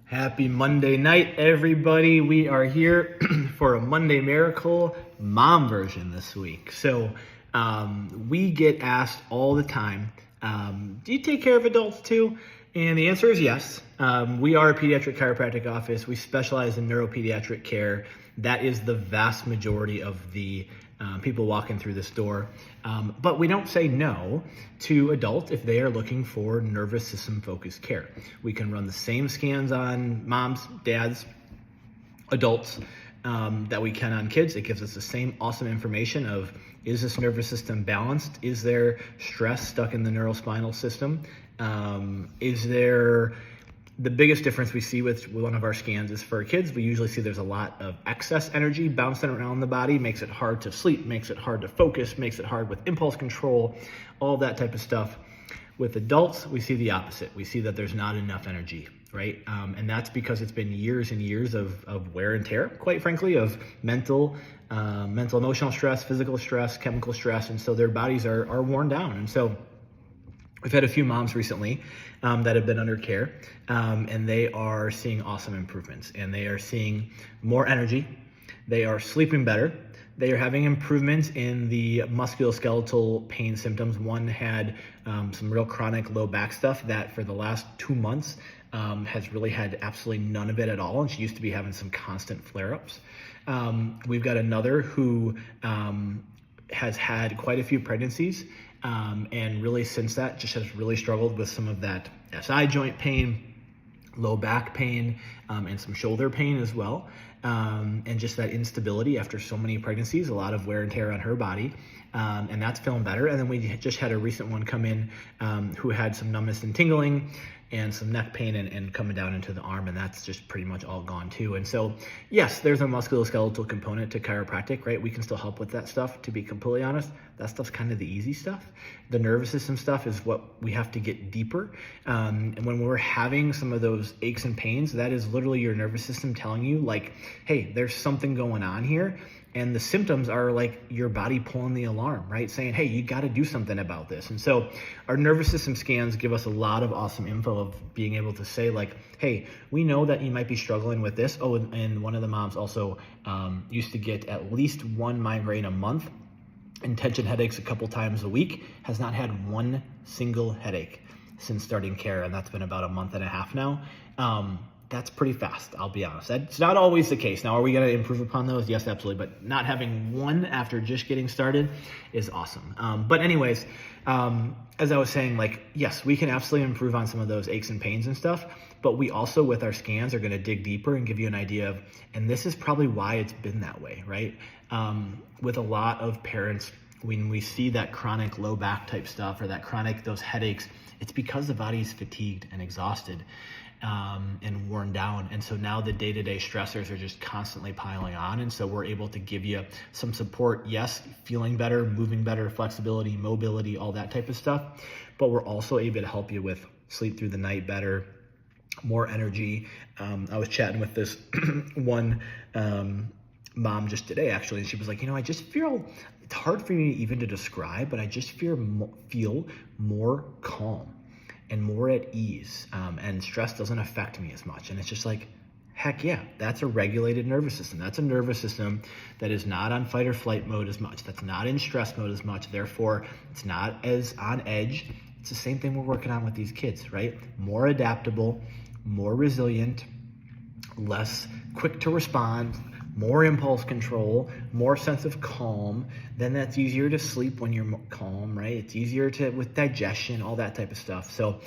Happy Monday night, everybody. We are here for a Monday Miracle mom version this week. So we get asked all the time, do you take care of adults too? And the answer is yes. We are a pediatric chiropractic office. We specialize in neuropediatric care. That is the vast majority of the people walking through this door. But we don't say no to adults if they are looking for nervous system focused care. We can run the same scans on moms, dads, adults that we can on kids. It gives us the same awesome information of, is this nervous system balanced? Is there stress stuck in the neurospinal system? The biggest difference we see with one of our scans is for kids, we usually see there's a lot of excess energy bouncing around the body, makes it hard to sleep, makes it hard to focus, makes it hard with impulse control, all that type of stuff. With adults, we see the opposite. We see that there's not enough energy, right? And that's because it's been years and years of wear and tear, quite frankly, of mental, emotional stress, physical stress, chemical stress. And so their bodies are worn down. And so we've had a few moms recently that have been under care, and they are seeing awesome improvements, and they are seeing more energy. They are sleeping better. They are having improvements in the muscular-skeletal pain symptoms. One had some real chronic low back stuff that for the last 2 months has really had absolutely none of it at all, and she used to be having some constant flare-ups. We've got another who has had quite a few pregnancies, and really since that just has really struggled with some of that SI joint pain, low back pain, and some shoulder pain as well. And just that instability after so many pregnancies, a lot of wear and tear on her body. And that's feeling better. And then we just had a recent one come in who had some numbness and tingling and some neck pain and coming down into the arm, and that's just pretty much all gone too. And so, yes, there's a musculoskeletal component to chiropractic, right? We can still help with that stuff, to be completely honest. That stuff's kind of the easy stuff. The nervous system stuff is what we have to get deeper. And when we're having some of those aches and pains, that is literally your nervous system telling you, like, hey, there's something going on here. And the symptoms are like your body pulling the alarm, right? Saying, hey, you got to do something about this. And so our nervous system scans give us a lot of awesome info of being able to say, like, hey, we know that you might be struggling with this. Oh, and one of the moms also used to get at least one migraine a month and tension headaches a couple times a week, has not had one single headache since starting care. And that's been about a month and a half now. That's pretty fast, I'll be honest. That's not always the case. Now, are we going to improve upon those? Yes, absolutely. But not having one after just getting started is awesome. But anyways, as I was saying, like, yes, we can absolutely improve on some of those aches and pains and stuff. But we also, with our scans, are going to dig deeper and give you an idea of, and this is probably why it's been that way, right? With a lot of parents, when we see that chronic low back type stuff or that chronic, those headaches, it's because the body's fatigued and exhausted. And worn down. And so now the day-to-day stressors are just constantly piling on. And so we're able to give you some support. Yes, feeling better, moving better, flexibility, mobility, all that type of stuff. But we're also able to help you with sleep through the night better, more energy. I was chatting with this one mom just today, actually, and she was like, I just feel, it's hard for me even to describe, but I just feel more calm and more at ease, and stress doesn't affect me as much. And it's just like, heck yeah, that's a regulated nervous system. That's a nervous system that is not on fight or flight mode as much. That's not in stress mode as much. Therefore, it's not as on edge. It's the same thing we're working on with these kids, right? More adaptable, more resilient, less quick to respond, more impulse control, more sense of calm. Then that's easier to sleep when you're calm, right? It's easier with digestion, all that type of stuff. So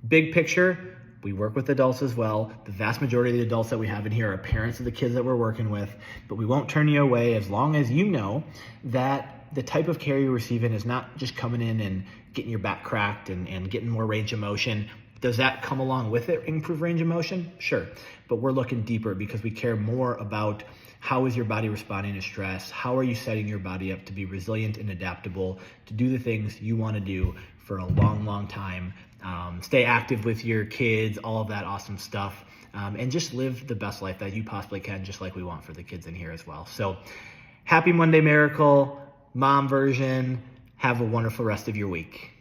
big picture, we work with adults as well. The vast majority of the adults that we have in here are parents of the kids that we're working with, but we won't turn you away as long as you know that the type of care you're receiving is not just coming in and getting your back cracked and getting more range of motion. Does that come along with it, improve range of motion? Sure, but we're looking deeper because we care more about how is your body responding to stress? How are you setting your body up to be resilient and adaptable, to do the things you want to do for a long, long time, stay active with your kids, all of that awesome stuff, and just live the best life that you possibly can, just like we want for the kids in here as well. So happy Monday Miracle, mom version. Have a wonderful rest of your week.